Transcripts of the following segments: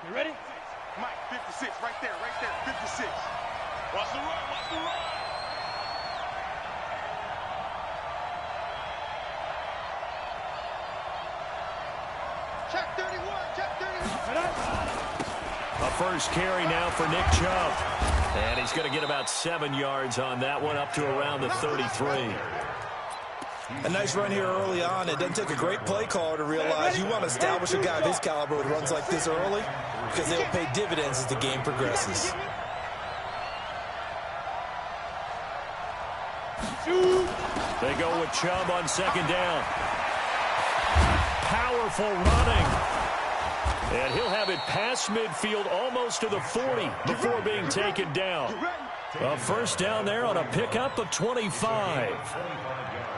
You ready? Mike, 56, right there, 56. Watch the run, watch the run. Check 31, check 31. A first carry now for Nick Chubb. And he's going to get about 7 yards on that one, up to around the 33. A nice run here early on. It doesn't take a great play caller to realize you want to establish a guy of his caliber who runs like this early, because they'll pay dividends as the game progresses. They go with Chubb on second down. Powerful running. And he'll have it past midfield almost to the 40 before being taken down. A first down there on a pickup of 25.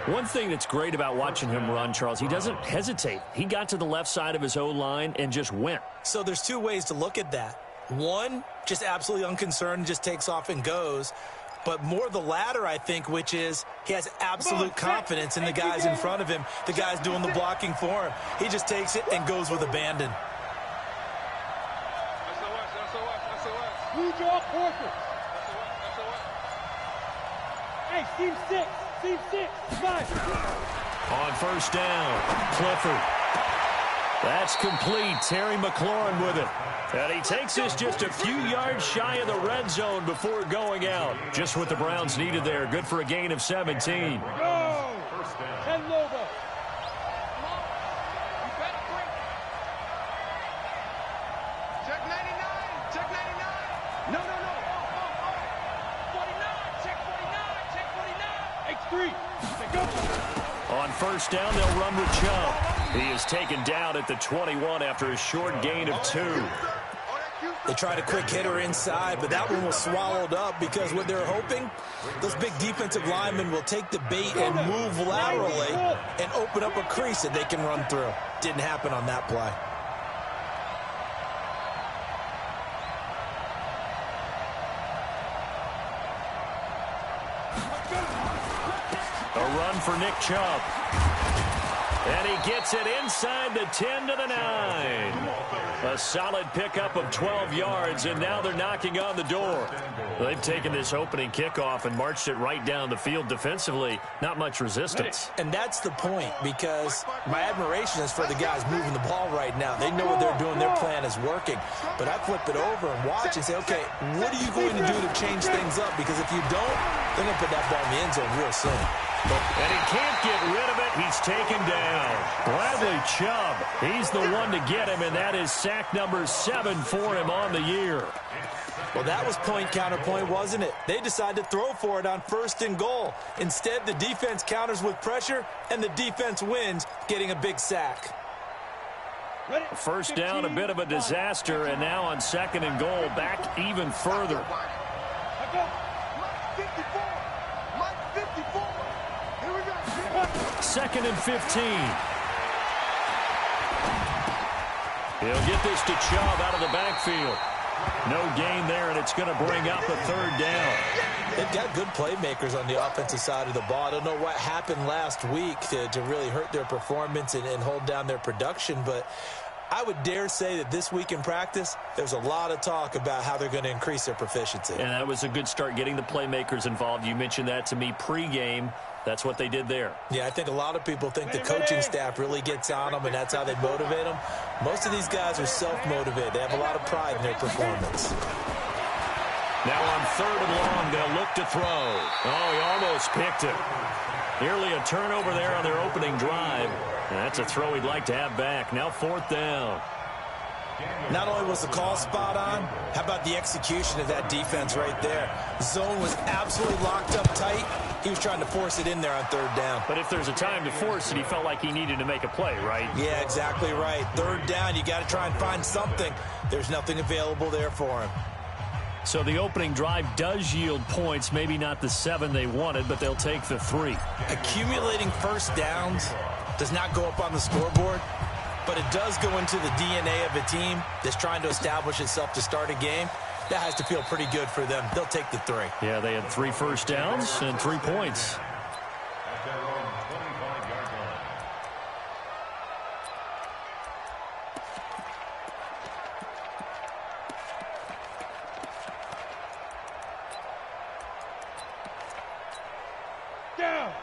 One thing that's great about watching him run, Charles, he doesn't hesitate. He got to the left side of his O-line and just went. So there's two ways to look at that. One, just absolutely unconcerned, just takes off and goes. But more the latter, I think, which is he has absolute confidence in the guys in front of him, the guys doing the blocking for him. He just takes it and goes with abandon. Blue jaw quarter. Hey, team 6. Team 6. 5. On first down, Clifford. That's complete. Terry McLaurin with it. And he takes this just a few yards shy of the red zone before going out. Just what the Browns needed there. Good for a gain of 17. Go! 10 Lobo. Check 99, check 99. No. 49, check 49, check 49. H3. Go. On first down, they'll run with Chubb. He is taken down at the 21 after a short gain of 2. They tried a quick hitter inside, but that one was swallowed up because what they're hoping, those big defensive linemen will take the bait and move laterally and open up a crease that they can run through. Didn't happen on that play. A run for Nick Chubb. And he gets it inside the 10 to the 9. A solid pickup of 12 yards, and now they're knocking on the door. They've taken this opening kickoff and marched it right down the field defensively. Not much resistance. And that's the point, because my admiration is for the guys moving the ball right now. They know what they're doing. Their plan is working. But I flip it over and watch and say, okay, what are you going to do to change things up? Because if you don't, they're going to put that ball in the end zone real soon. And he can't get rid of it. He's taken down. Bradley Chubb, he's the one to get him, and that is sack number 7 for him on the year. Well, that was point counterpoint, wasn't it? They decided to throw for it on first and goal. Instead, the defense counters with pressure, and the defense wins, getting a big sack. First down, a bit of a disaster, and now on second and goal, back even further. Second and 15. He'll get this to Chubb out of the backfield. No gain there, and it's going to bring up a third down. They've got good playmakers on the offensive side of the ball. I don't know what happened last week to really hurt their performance and hold down their production, but I would dare say that this week in practice, there's a lot of talk about how they're going to increase their proficiency. And that was a good start, getting the playmakers involved. You mentioned that to me pregame. That's what they did there. Yeah, I think a lot of people think the coaching staff really gets on them, and that's how they motivate them. Most of these guys are self-motivated. They have a lot of pride in their performance. Now on third and long, they'll look to throw. Oh, he almost picked it. Nearly a turnover there on their opening drive. And that's a throw he'd like to have back. Now fourth down. Not only was the call spot on, how about the execution of that defense right there? Zone was absolutely locked up tight. He was trying to force it in there on third down. But if there's a time to force it, he felt like he needed to make a play, right? Yeah, exactly right. Third down, you got to try and find something. There's nothing available there for him. So the opening drive does yield points, maybe not the 7 they wanted, but they'll take the 3. Accumulating first downs does not go up on the scoreboard, but it does go into the DNA of a team that's trying to establish itself to start a game. That has to feel pretty good for them. They'll take the 3. Yeah, they had 3 first downs and 3 points.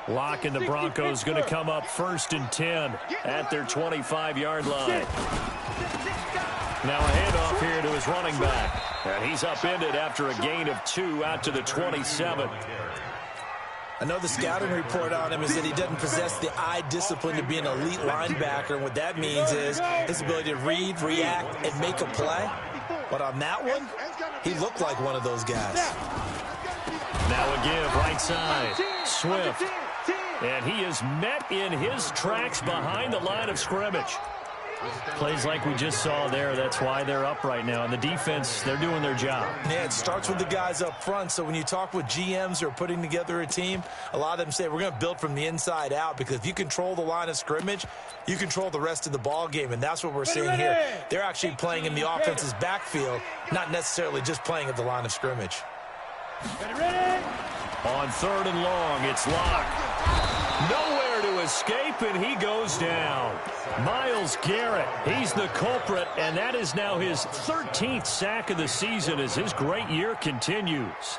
Locke and the Broncos going to come up 1st and 10 at their 25-yard line. Now a handoff here to his running back. And he's upended after a gain of 2 out to the 27. I know the scouting report on him is that he doesn't possess the eye discipline to be an elite linebacker. And what that means is his ability to read, react, and make a play. But on that one, he looked like one of those guys. Now a give right side. Swift. And he is met in his tracks behind the line of scrimmage. Plays like we just saw there. That's why they're up right now. And the defense, they're doing their job. Yeah, it starts with the guys up front. So when you talk with GMs who are putting together a team, a lot of them say we're going to build from the inside out, because if you control the line of scrimmage, you control the rest of the ball game. And that's what we're seeing here. They're actually playing in the offense's backfield, not necessarily just playing at the line of scrimmage. On 3rd and long, it's Locke. Nowhere to escape, and he goes down. Myles Garrett, he's the culprit, and that is now his 13th sack of the season as his great year continues.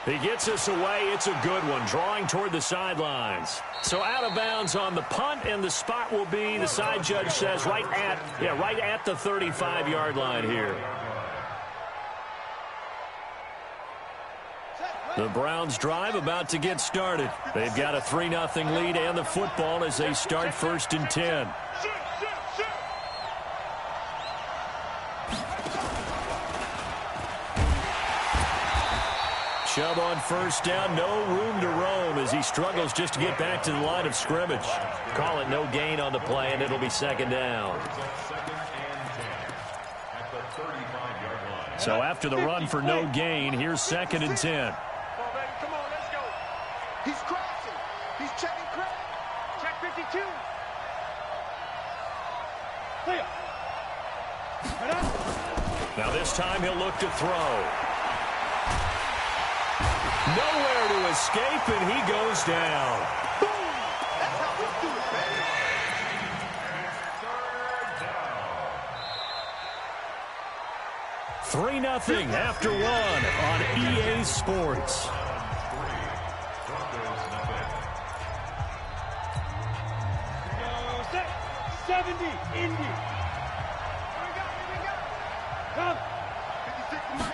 He gets us away. It's a good one, drawing toward the sidelines. So out of bounds on the punt, and the spot will be, the side judge says, right at the 35-yard line here. The Browns drive about to get started. They've got a 3-0 lead and the football as they start 1st and 10. Chubb on 1st down, no room to roam as he struggles just to get back to the line of scrimmage. Call it no gain on the play, and it'll be 2nd down. So after the run for no gain, here's 2nd and 10. He's crossing. He's checking crack. Check 52. Now this time he'll look to throw. Nowhere to escape, and he goes down. Boom! That's how we do it, baby. 3-0 after 1 on EA Sports. 70, Indy. Come.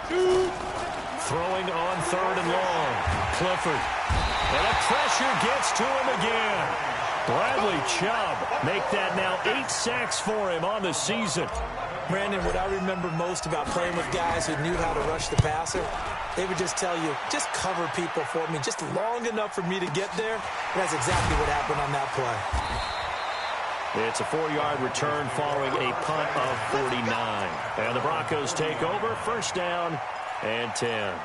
2. Throwing on 3rd and long. Clifford. And the pressure gets to him again. Bradley Chubb make that now 8 sacks for him on the season. Brandon, what I remember most about playing with guys who knew how to rush the passer, they would just tell you, just cover people for me, just long enough for me to get there. And that's exactly what happened on that play. It's a 4-yard return following a punt of 49. And the Broncos take over, 1st down and 10.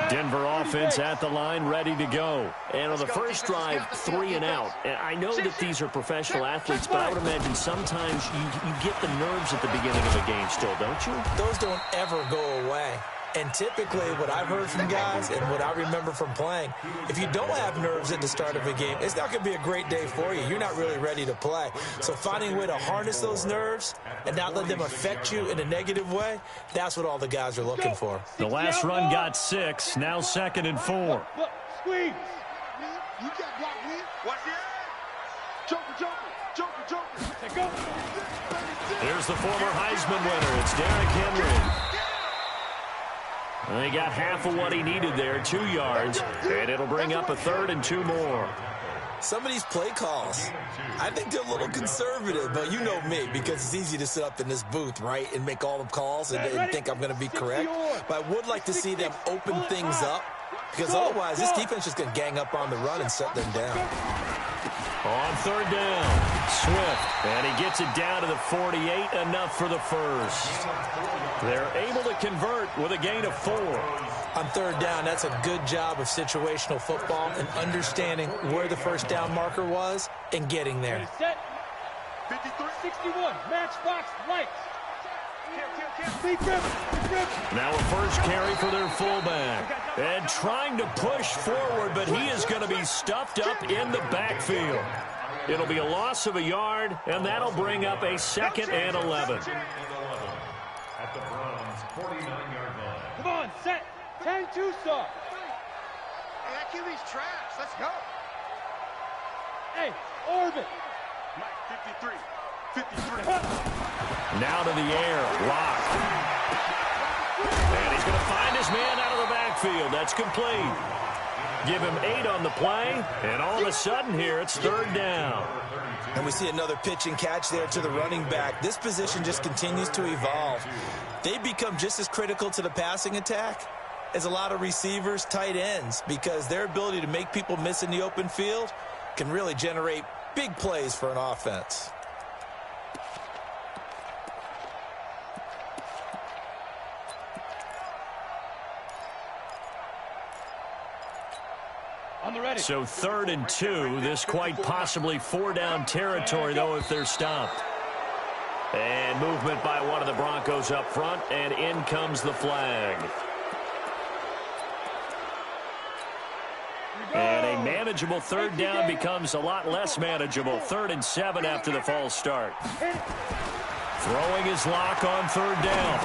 Denver offense at the line, ready to go. And on the first drive, 3 and out. And I know that these are professional athletes, but I would imagine sometimes you get the nerves at the beginning of a game still, don't you? Those don't ever go away. And typically what I've heard from guys and what I remember from playing, if you don't have nerves at the start of a game, it's not going to be a great day for you. You're not really ready to play. So finding a way to harness those nerves and not let them affect you in a negative way, that's what all the guys are looking for. The last run got 6, now 2nd and 4. Look, squeeze. You got blocked, man. Watch the Joker. Take go. Here's the former Heisman winner. It's Derrick Henry. He got half of what he needed there, 2 yards, and it'll bring up a 3rd and 2 more. Some of these play calls, I think they're a little conservative, but you know me, because it's easy to sit up in this booth, right, and make all the calls and think I'm going to be correct. But I would like to see them open things up, because otherwise this defense is going to gang up on the run and shut them down. On 3rd down, Swift, and he gets it down to the 48, enough for the 1st. They're able to convert with a gain of 4. On 3rd down, that's a good job of situational football and understanding where the 1st down marker was and getting there. Set. 53, 61, matchbox lights. Now a 1st carry for their fullback. And trying to push forward, but he is going to be stuffed up in the backfield. It'll be a loss of a yard, and that'll bring up a 2nd and 11. At the Browns' 49-yard line. Come on, set. 10-2 start. Hey, that QB's trash. Let's go. Hey, orbit. Mike, 53. Now to the air. Lock. And he's going to find his man out of the backfield. That's complete. Give him 8 on the play, and all of a sudden here it's 3rd down. And we see another pitch and catch there to the running back. This position just continues to evolve. They become just as critical to the passing attack as a lot of receivers, tight ends, because their ability to make people miss in the open field can really generate big plays for an offense. On the ready. So 3rd and 2. This quite possibly 4-down territory, though, if they're stopped. And movement by one of the Broncos up front, and in comes the flag. And a manageable 3rd down becomes a lot less manageable. 3rd and 7 after the false start. Throwing his lock on 3rd down.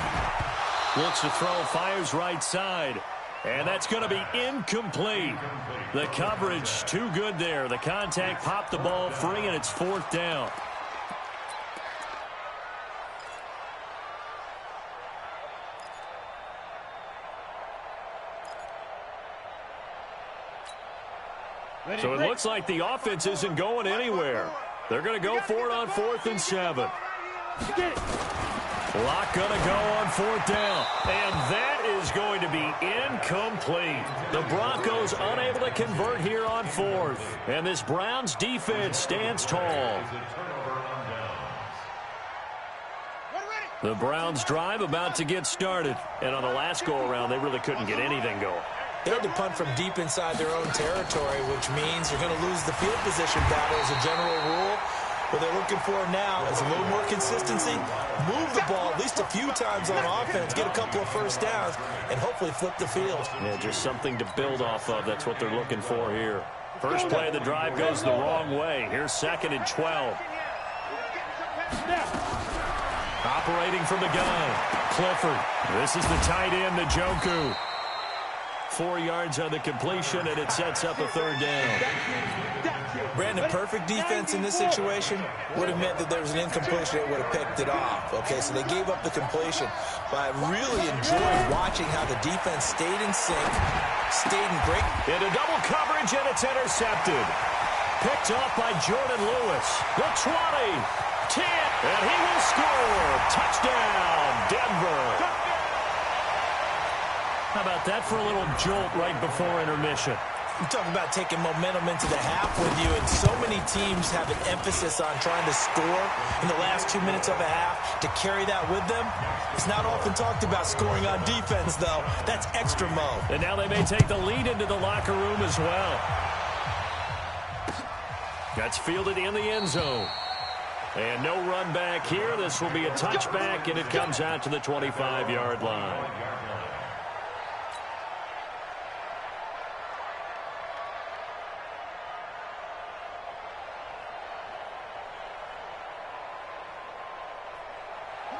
Looks to throw, fires right side. And that's going to be incomplete. The coverage too good there. The contact popped the ball free, and it's 4th down. So it looks like the offense isn't going anywhere. They're going to go for it on 4th and 7. Lock going to go on 4th down. And that is going to be incomplete. The Broncos unable to convert here on 4th. And this Browns defense stands tall. The Browns drive about to get started. And on the last go-around, they really couldn't get anything going. They had to punt from deep inside their own territory, which means you're going to lose the field position battle as a general rule. What they're looking for now is a little more consistency, move the ball at least a few times on offense, get a couple of first downs, and hopefully flip the field. Yeah, just something to build off of. That's what they're looking for here. First play of the drive goes the wrong way. Here's 2nd and 12. Operating from the gun, Clifford. This is the tight end, Njoku. 4 yards on the completion, and it sets up a 3rd down. Brandon, perfect defense in this situation would have meant that there was an incompletion that would have picked it off. Okay, so they gave up the completion. But I really enjoyed watching how the defense stayed in sync, stayed in great. Into double coverage, and it's intercepted. Picked off by Jordan Lewis. The 20, 10, and he will score. Touchdown, Denver. How about that for a little jolt right before intermission? You talk about taking momentum into the half with you, and so many teams have an emphasis on trying to score in the last 2 minutes of a half to carry that with them. It's not often talked about scoring on defense, though. That's extra mode. And now they may take the lead into the locker room as well. That's fielded in the end zone. And no run back here. This will be a touchback, and it comes out to the 25-yard line.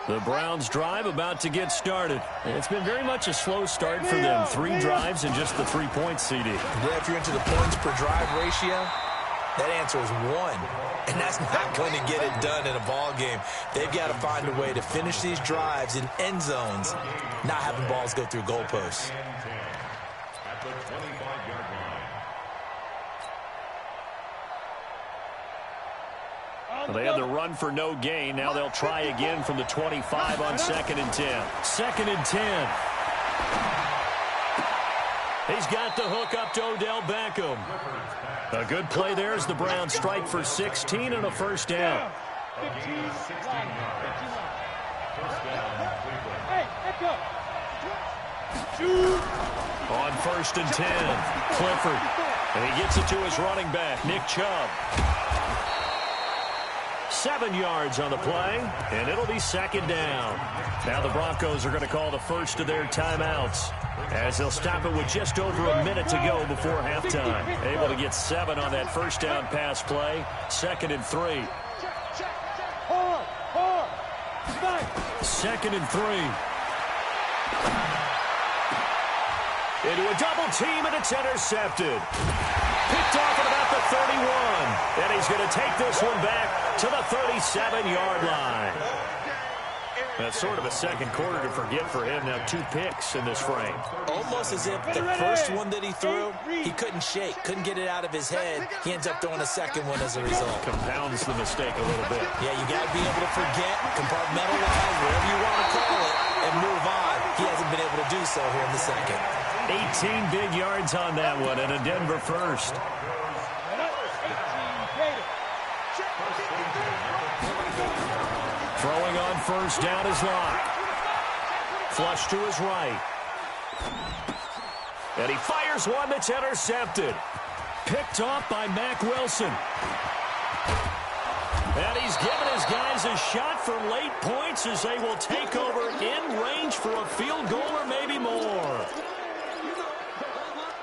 The Browns drive about to get started. It's been very much a slow start for them. 3 drives and just the 3 points, CD. Yeah, if you're into the points per drive ratio, that answer is 1. And that's not going to get it done in a ball game. They've got to find a way to finish these drives in end zones, not having balls go through goalposts. They had the run for no gain. Now they'll try again from the 25 on 2nd and 10. 2nd and 10. He's got the hook up to Odell Beckham. A good play there as the Browns strike for 16 and a 1st down. On 1st and 10, Clifford. And he gets it to his running back, Nick Chubb. 7 yards on the play, and it'll be 2nd down. Now the Broncos are going to call the first of their timeouts, as they'll stop it with just over a minute to go before halftime. Able to get 7 on that 1st down pass play. 2nd and 3. 2nd and 3. Into a double team, and it's intercepted. Picked off at about the 31. And he's going to take this one back to the 37-yard line. That's sort of a second quarter to forget for him. Now 2 picks in this frame. Almost as if the first one that he threw, he couldn't shake, couldn't get it out of his head. He ends up throwing a second one as a result. Compounds the mistake a little bit. Yeah, you got to be able to forget, compartmentalize, whatever you want to call it, and move on. He hasn't been able to do so here in the second. 18 big yards on that one, and a Denver first. Throwing on first down is Locke. Flush to his right. And he fires one that's intercepted. Picked off by Mack Wilson. And he's given his guys a shot for late points as they will take over in range for a field goal or maybe more.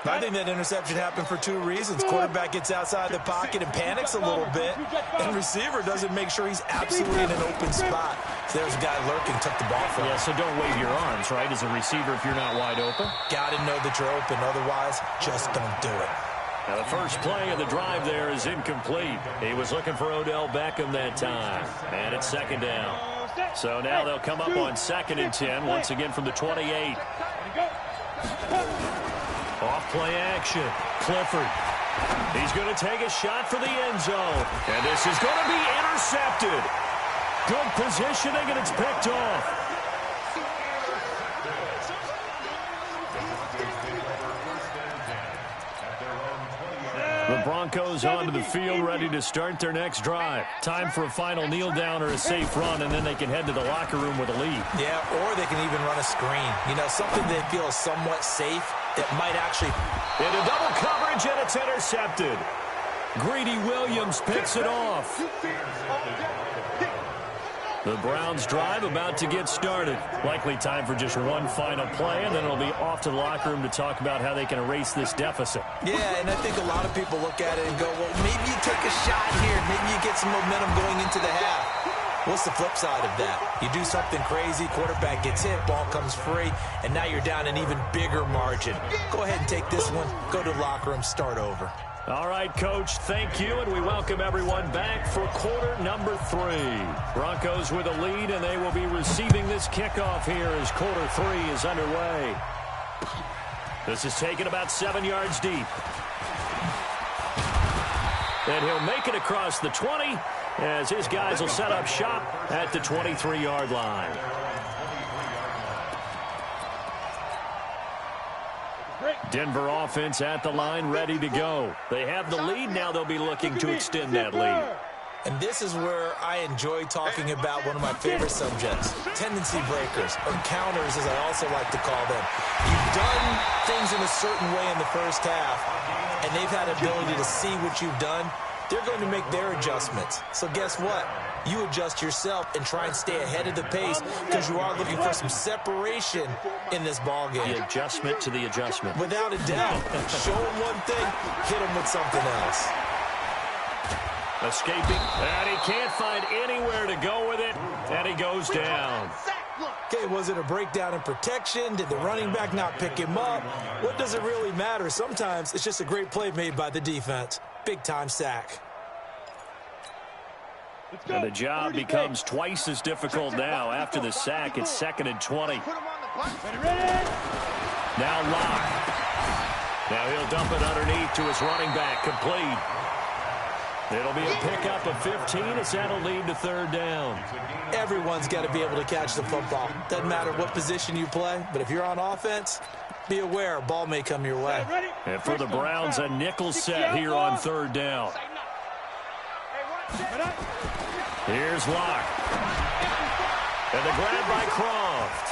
I think that interception happened for 2 reasons. Quarterback gets outside the pocket and panics a little bit, and receiver doesn't make sure he's absolutely in an open spot. So there's a guy lurking, took the ball from him. Yeah, so don't wave your arms, right, as a receiver if you're not wide open. Got to know that you're open. Otherwise, just don't do it. Now the first play of the drive there is incomplete. He was looking for Odell Beckham that time. And it's second down. So now they'll come up on 2nd and 10, once again from the 28. Off play action. Clifford. He's going to take a shot for the end zone. And this is going to be intercepted. Good positioning, and it's picked off. The Broncos onto the field, ready to start their next drive. Time for a final kneel down or a safe run, and then they can head to the locker room with a lead. Yeah, or they can even run a screen. You know, something they feel is somewhat safe that might actually... Into double coverage, and it's intercepted. Greedy Williams picks it off. The Browns drive about to get started. Likely time for just one final play, and then it'll be off to the locker room to talk about how they can erase this deficit. Yeah, and I think a lot of people look at it and go, well, maybe you take a shot here. Maybe you get some momentum going into the half. What's the flip side of that? You do something crazy, quarterback gets hit, ball comes free, and now you're down an even bigger margin. Go ahead and take this one, go to the locker room, start over. All right, Coach, thank you, and we welcome everyone back for quarter number 3. Broncos with a lead, and they will be receiving this kickoff here as quarter 3 is underway. This is taken about 7 yards deep. And he'll make it across the 20 as his guys will set up shop at the 23-yard line. Denver offense at the line, ready to go. They have the lead. Now they'll be looking to extend that lead. And this is where I enjoy talking about one of my favorite subjects, tendency breakers, or counters, as I also like to call them. You've done things in a certain way in the first half, and they've had ability to see what you've done. They're going to make their adjustments. So guess what? You adjust yourself and try and stay ahead of the pace because you are looking for some separation in this ball game. The adjustment to the adjustment. Without a doubt. Show them one thing, hit them with something else. Escaping, and he can't find anywhere to go with it, and he goes down. Okay, was it a breakdown in protection? Did the running back not pick him up? What does it really matter? Sometimes it's just a great play made by the defense. Big-time sack. And the job becomes twice as difficult now. After the sack, it's 2nd and 20. Now Locke. Now he'll dump it underneath to his running back, complete. It'll be a pickup of 15 as that'll lead to 3rd down. Everyone's got to be able to catch the football. Doesn't matter what position you play, but if you're on offense, be aware a ball may come your way. And for the Browns, a nickel set here on 3rd down. Here's Locke. And the grab by Croft.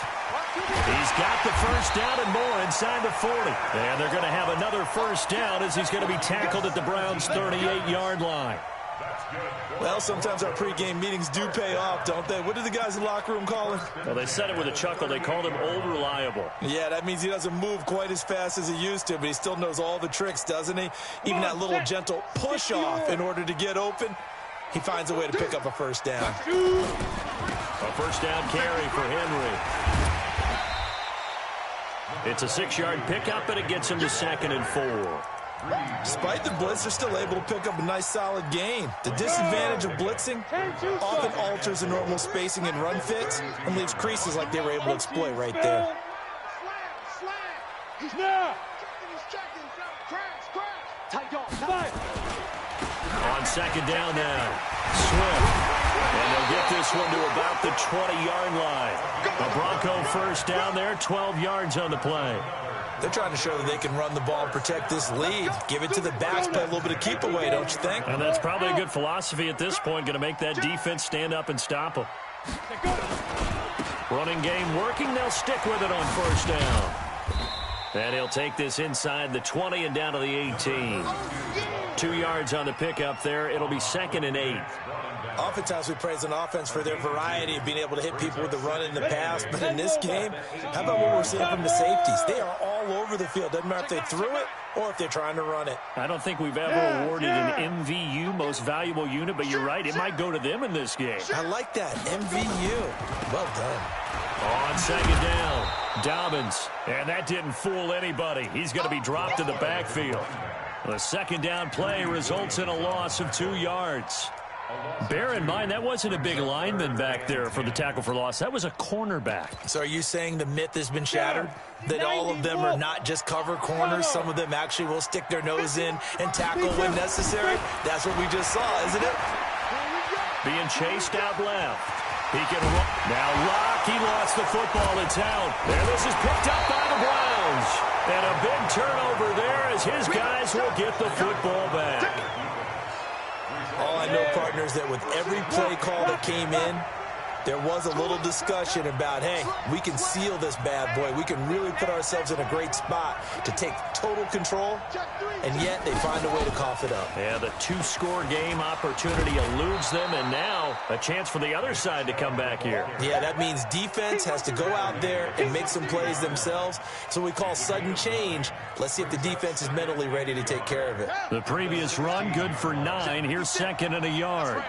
He's got the first down and more inside the 40. And they're going to have another first down as he's going to be tackled at the Browns' 38-yard line. Well, sometimes our pregame meetings do pay off, don't they? What do the guys in the locker room call him? Well, they said it with a chuckle. They called him Old Reliable. Yeah, that means he doesn't move quite as fast as he used to, but he still knows all the tricks, doesn't he? Even that little gentle push-off in order to get open. He finds a way to pick up a first down. A first down carry for Henry. It's a 6-yard pickup, and it gets him to 2nd and 4. Despite the blitz, they're still able to pick up a nice, solid gain. The disadvantage of blitzing often alters the normal spacing and run fits and leaves creases like they were able to exploit right there. On 2nd down now, Swift. And they'll get this one to about the 20-yard line. A Bronco first down there, 12 yards on the play. They're trying to show that they can run the ball and protect this lead. Give it to the backs, play a little bit of keep away, don't you think? And that's probably a good philosophy at this point, going to make that defense stand up and stop them. Running game working, they'll stick with it on 1st down. And he'll take this inside the 20 and down to the 18. 2 yards on the pickup there. It'll be 2nd and 8. Oftentimes we praise an offense for their variety of being able to hit people with the run in the pass. But in this game, how about what we're seeing from the safeties? They are all over the field. Doesn't matter if they threw it or if they're trying to run it. I don't think we've ever awarded an MVU, most valuable unit, but you're right. It might go to them in this game. I like that. MVU. Well done. On 2nd down, Dobbins. And that didn't fool anybody. He's going to be dropped in the backfield. The 2nd down play results in a loss of 2 yards. Bear in mind, that wasn't a big lineman back there for the tackle for loss. That was a cornerback. So are you saying the myth has been shattered? That all of them are not just cover corners? Some of them actually will stick their nose in and tackle when necessary? That's what we just saw, isn't it? Being chased out left. He can run. Now Rock, he lost the football. It's out. And this is picked up by the Browns. And a big turnover there as his guys will get the football back. All I know, partners, that with every play call that came in, there was a little discussion about, hey, we can seal this bad boy. We can really put ourselves in a great spot to take total control, and yet they find a way to cough it up. Yeah, the 2-score game opportunity eludes them, and now a chance for the other side to come back here. Yeah, that means defense has to go out there and make some plays themselves. So we call sudden change. Let's see if the defense is mentally ready to take care of it. The previous run, good for 9. Here's 2nd and a yard.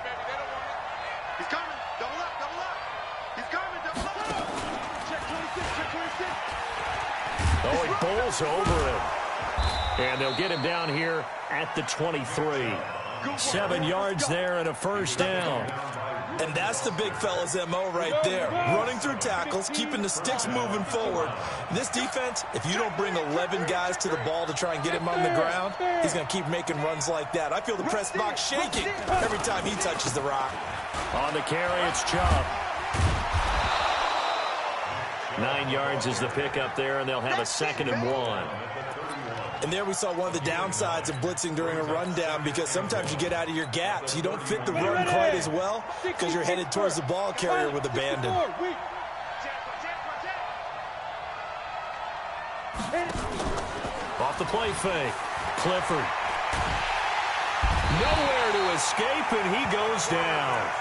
He's coming. Double up, double up. He's coming, double up. Check 26, check 26. Oh, he bowls over him. And they'll get him down here at the 23. 7 yards there and a 1st down. And that's the big fella's MO right there. Running through tackles, keeping the sticks moving forward. This defense, if you don't bring 11 guys to the ball to try and get him on the ground, he's going to keep making runs like that. I feel the press box shaking every time he touches the rock. On the carry, it's Chubb. 9 yards is the pickup there, and they'll have a 2nd and 1. And there we saw one of the downsides of blitzing during a rundown, because sometimes you get out of your gaps. You don't fit the run quite as well because you're headed towards the ball carrier with abandon. Off the play fake. Clifford. Nowhere to escape, and he goes down.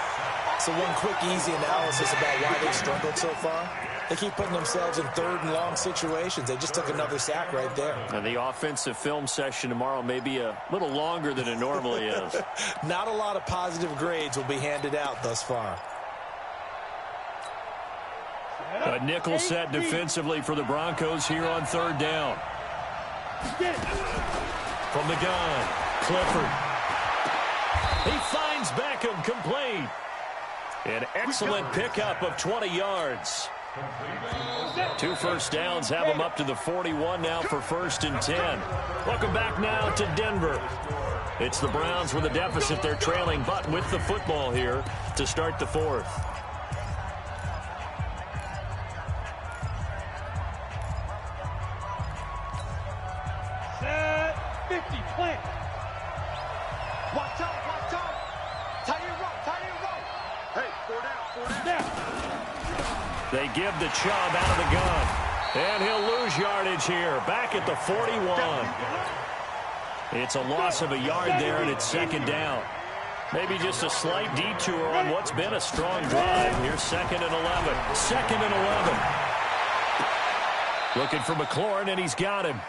So one quick, easy analysis about why they've struggled so far. They keep putting themselves in 3rd and long situations. They just took another sack right there. And the offensive film session tomorrow may be a little longer than it normally is. Not a lot of positive grades will be handed out thus far. A nickel set defensively for the Broncos here on 3rd down. From the gun, Clifford. He finds Beckham complete. An excellent pickup of 20 yards. 2 first downs have them up to the 41 now for 1st and 10. Welcome back now to Denver. It's the Browns with a deficit. They're trailing, but with the football here to start the 4th. Set 50, plant. Watch out, watch out. Tie your rope, tie your rope. Hey, 4 down, 4 down. They give the Chubb out of the gun. And he'll lose yardage here. Back at the 41. It's a loss of a yard there, and it's 2nd down. Maybe just a slight detour on what's been a strong drive. Here's 2nd and 11. 2nd and 11. Looking for McLaurin, and he's got him.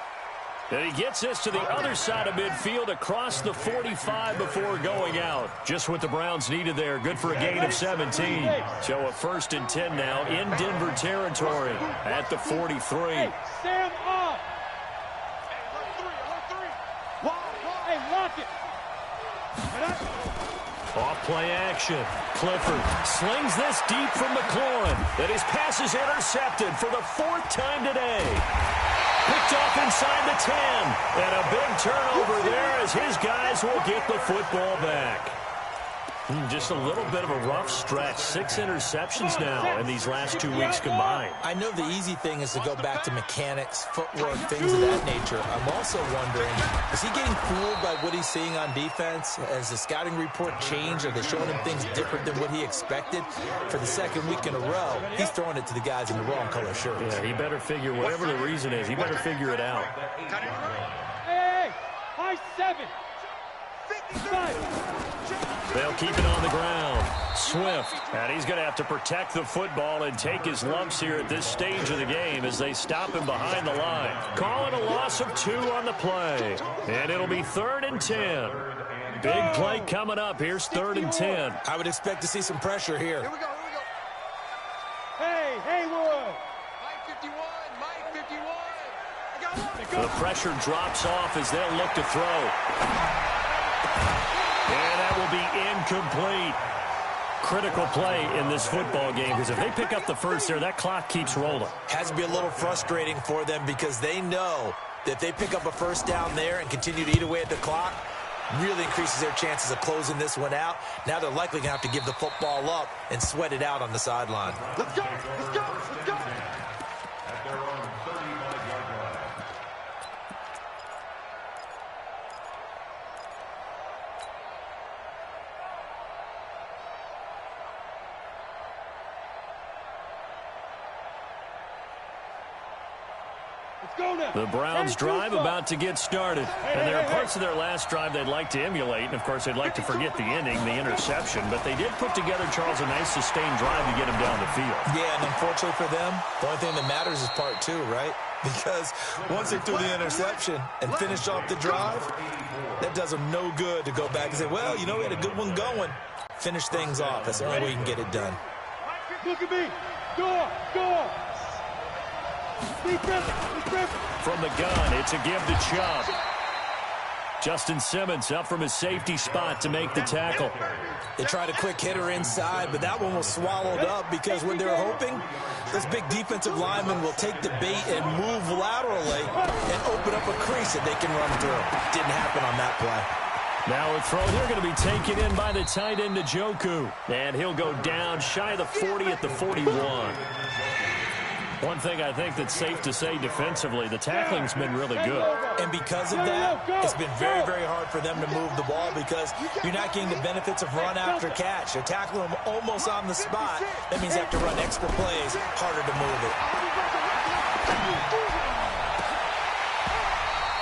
And he gets this to the other side of midfield across the 45 before going out. Just what the Browns needed there. Good for a gain of 17. So a 1st and 10 now in Denver territory at the 43. Hey, stand up. Hey, lock it. Off play action. Clifford slings this deep from McLaurin. And his pass is intercepted for the 4th time today. Picked off inside the 10. And a big turnover there as his guys will get the football back. Just a little bit of a rough stretch. 6 interceptions now in these last 2 weeks combined. I know the easy thing is to go back to mechanics, footwork, things of that nature. I'm also wondering, is he getting fooled by what he's seeing on defense? Has the scouting report changed? Are they showing him things different than what he expected? For the 2nd week in a row, he's throwing it to the guys in the wrong color shirts. Yeah, he better figure, whatever the reason is, he better figure it out. Hey, high 7. 55. They'll keep it on the ground. Swift. And he's going to have to protect the football and take his lumps here at this stage of the game as they stop him behind the line. Calling a loss of 2 on the play. And it'll be 3rd and 10. Big play coming up. Here's 3rd and 10. I would expect to see some pressure here. Here we go. Hey, Haywood. Mike 51. Mike 51. I got one. The pressure drops off as they'll look to throw. And that will be incomplete. Critical play in this football game because if they pick up the 1st there, that clock keeps rolling. Has to be a little frustrating for them because they know that if they pick up a 1st down there and continue to eat away at the clock, really increases their chances of closing this one out. Now they're likely going to have to give the football up and sweat it out on the sideline. Let's go. Let's go. Let's go. The Browns drive about to get started. And there are parts of their last drive they'd like to emulate. And, of course, they'd like to forget the ending, the interception. But they did put together, Charles, a nice sustained drive to get him down the field. Yeah, and unfortunately for them, the only thing that matters is part 2, right? Because once they threw the interception and finished off the drive, that does them no good to go back and say, well, you know, we had a good one going. Finish things off. That's the only way you can get it done. Look at me. Door. From the gun, it's a give to Chubb. Justin Simmons up from his safety spot to make the tackle. They tried a quick hitter inside, but that one was swallowed up because when they're hoping, this big defensive lineman will take the bait and move laterally and open up a crease that they can run through. Didn't happen on that play. Now a throw. They're going to be taken in by the tight end, Njoku. And he'll go down shy of the 40 at the 41. One thing I think that's safe to say defensively, the tackling's been really good. And because of that, it's been very, very hard for them to move the ball because you're not getting the benefits of run after catch. They're tackling them almost on the spot. That means they have to run extra plays, harder to move it.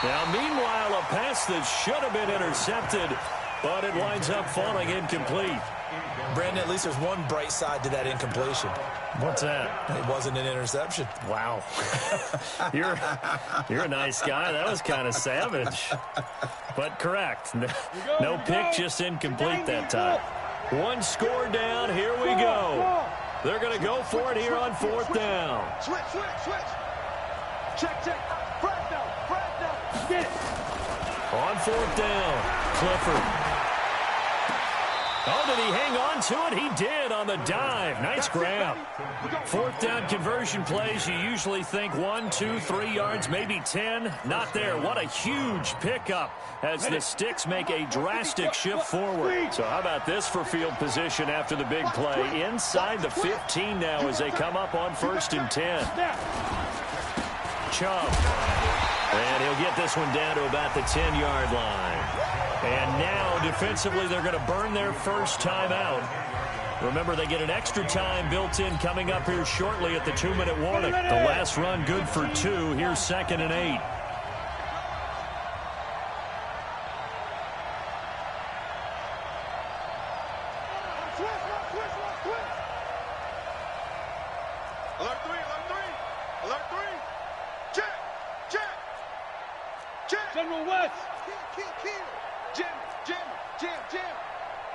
Now, meanwhile, a pass that should have been intercepted, but it winds up falling incomplete. Brandon, at least there's one bright side to that incompletion. What's that? It wasn't an interception. Wow. You're a nice guy. That was kind of savage. But correct. No pick, just incomplete that time. One score down. Here we go. They're going to go for it here on 4th down. Switch. Check. Brad down. Get it. On 4th down, Clifford. Oh, did he hang on to it? He did on the dive. Nice grab. 4th down conversion plays, you usually think 1, 2, 3 yards, maybe 10. Not there. What a huge pickup as the Sticks make a drastic shift forward. So how about this for field position after the big play? Inside the 15 now as they come up on 1st and 10. Chubb. And he'll get this one down to about the 10-yard line. And now, defensively, they're going to burn their first time out. Remember, they get an extra time built in coming up here shortly at the 2-minute warning. The last run good for 2. Here's 2nd and 8. General West. Jim.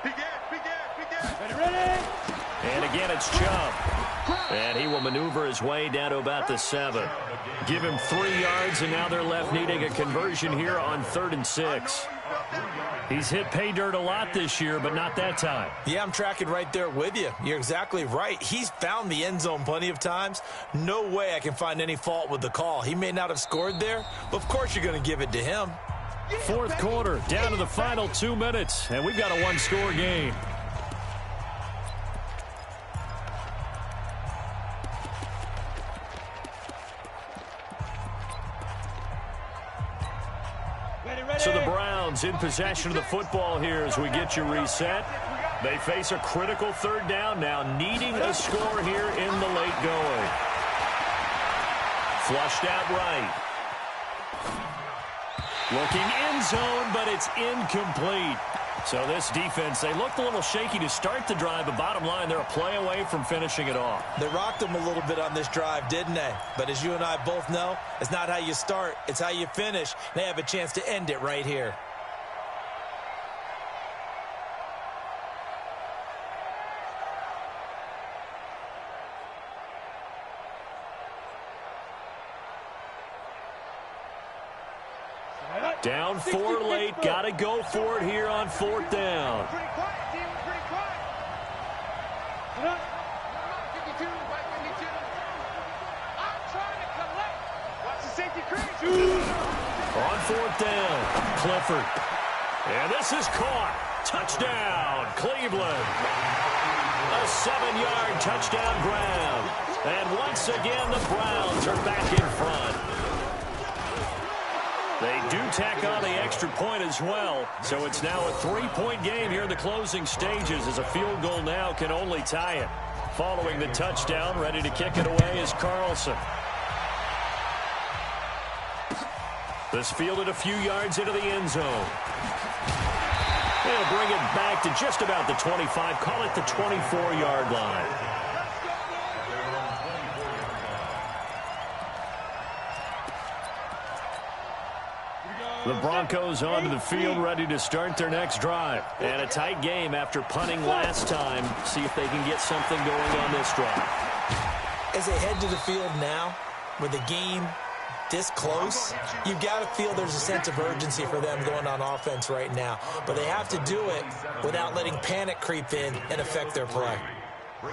Begin. Ready? And again, it's Chubb. And he will maneuver his way down to about the 7. Give him 3 yards, and now they're left needing a conversion here on 3rd and 6. He's hit pay dirt a lot this year, but not that time. Yeah, I'm tracking right there with you. You're exactly right. He's found the end zone plenty of times. No way I can find any fault with the call. He may not have scored there, but of course you're going to give it to him. 4th quarter, down to the final 2 minutes, and we've got a 1-score game. So the Browns in possession of the football here as we get you reset. They face a critical 3rd down now, needing a score here in the late going. Flushed out right. Looking end zone, but it's incomplete. So this defense, they looked a little shaky to start the drive, but bottom line, they're a play away from finishing it off. They rocked them a little bit on this drive, didn't they? But as you and I both know, it's not how you start, it's how you finish. They have a chance to end it right here. Down 4 late, got to go for it here on 4th down. Pretty quiet, team. Pretty quiet. 52 by 52. I'm trying to collect. Watch the safety crease. On 4th down, Clifford. And this is caught. Touchdown, Cleveland. A 7-yard touchdown grab. And once again, the Browns are back in front. They do tack on the extra point as well, so it's now a 3-point game here in the closing stages as a field goal now can only tie it. Following the touchdown, ready to kick it away is Carlson. This fielded a few yards into the end zone. They'll bring it back to just about the 25, call it the 24-yard line. The Broncos onto the field, ready to start their next drive. And a tight game after punting last time. See if they can get something going on this drive. As they head to the field now, with the game this close, you've got to feel there's a sense of urgency for them going on offense right now. But they have to do it without letting panic creep in and affect their play.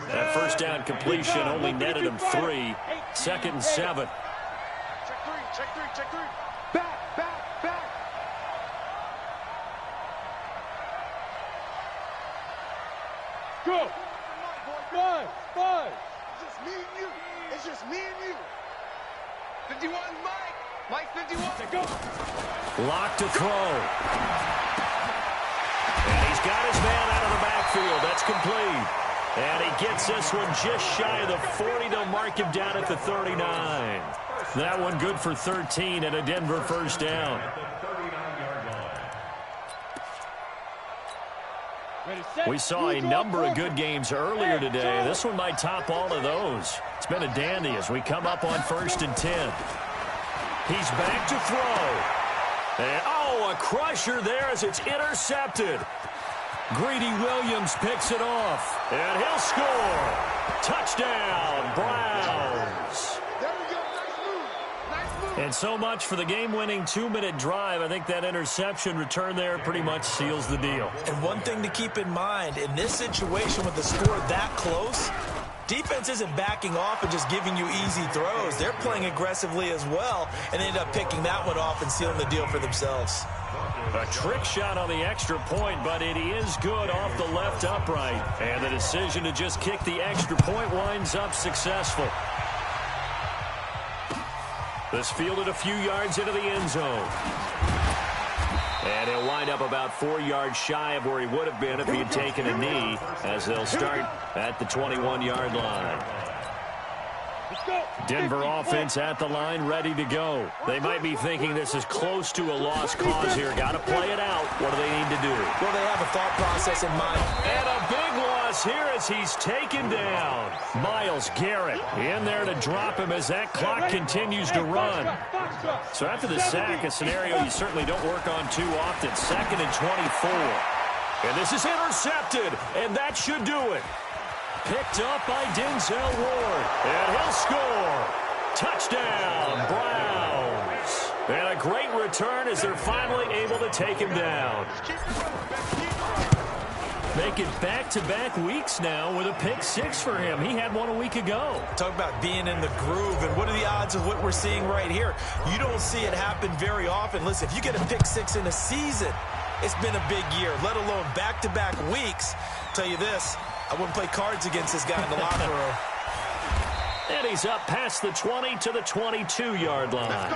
That first down completion only netted them 3. 2nd and 7. Check three. Back. Go. 5. It's just me and you. 51, Mike 51. Go. Lock to throw. And he's got his man out of the backfield. That's complete. And he gets this one just shy of the 40. They'll mark him down at the 39. That one good for 13 and a Denver first down. We saw a number of good games earlier today. This one might top all of those. It's been a dandy as we come up on 1st and 10. He's back to throw. And, a crusher there as it's intercepted. Greedy Williams picks it off. And he'll score. Touchdown, Browns. And so much for the game-winning 2-minute drive. I think that interception return there pretty much seals the deal. And one thing to keep in mind, in this situation with the score that close, defense isn't backing off and just giving you easy throws. They're playing aggressively as well and end up picking that one off and sealing the deal for themselves. A trick shot on the extra point, but it is good off the left upright. And the decision to just kick the extra point winds up successful. This fielded a few yards into the end zone. And he'll wind up about 4 yards shy of where he would have been if he had taken a knee, as they'll start at the 21-yard line. Denver offense at the line, ready to go. They might be thinking this is close to a lost cause here. Got to play it out. What do they need to do? Well, they have a thought process in mind. And a big loss is here as he's taken down. Myles Garrett in there to drop him as that clock continues to run. So after the sack, a scenario you certainly don't work on too often. 2nd and 24. And this is intercepted, and that should do it. Picked up by Denzel Ward, and he'll score. Touchdown, Browns. And a great return as they're finally able to take him down. Make it back-to-back weeks now with a pick 6 for him. He had one a week ago. Talk about being in the groove, and what are the odds of what we're seeing right here? You don't see it happen very often. Listen, if you get a pick 6 in a season, it's been a big year, let alone back-to-back weeks. Tell you this, I wouldn't play cards against this guy in the locker room. And he's up past the 20 to the 22-yard line.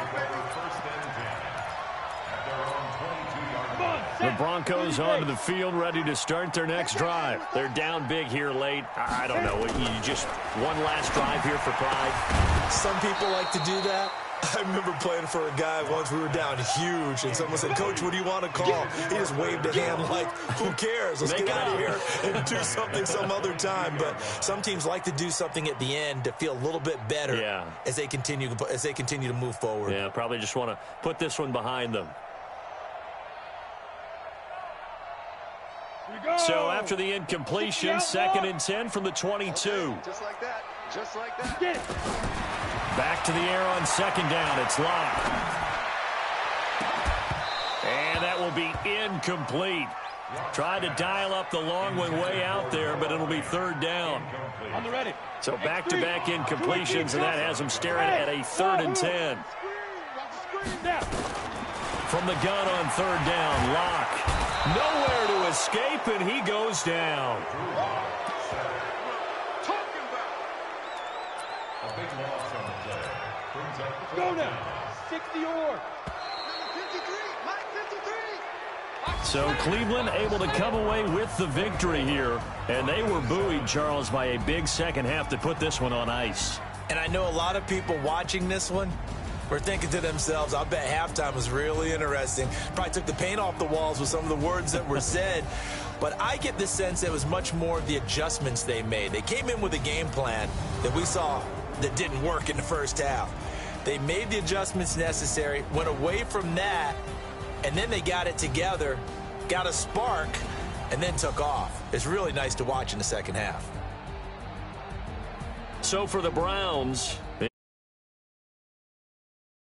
The Broncos onto the field, ready to start their next drive. They're down big here late. I don't know. You just one last drive here for pride. Some people like to do that. I remember playing for a guy once. We were down huge, and someone said, "Coach, what do you want to call?" He just waved a hand like, "Who cares? Let's get out of here and do something some other time." But some teams like to do something at the end to feel a little bit better as they continue to move forward. Yeah, probably just want to put this one behind them. So after the incompletion, 2nd and 10 from the 22. Just like that. Just like that. Back to the air on 2nd down. It's Locke. And that will be incomplete. Tried to dial up the long one way out there, but it'll be 3rd down. On the ready. So back-to-back incompletions, and that has them staring at a 3rd and 10. From the gun on 3rd down, Locke. Nowhere to escape, and he goes down. Go now. 60 or. So Cleveland able to come away with the victory here. And they were buoyed, Charles, by a big second half to put this one on ice. And I know a lot of people watching this one were thinking to themselves, I bet halftime was really interesting. Probably took the paint off the walls with some of the words that were said. But I get the sense it was much more of the adjustments they made. They came in with a game plan that we saw that didn't work in the first half. They made the adjustments necessary, went away from that, and then they got it together, got a spark, and then took off. It's really nice to watch in the second half. So for the Browns,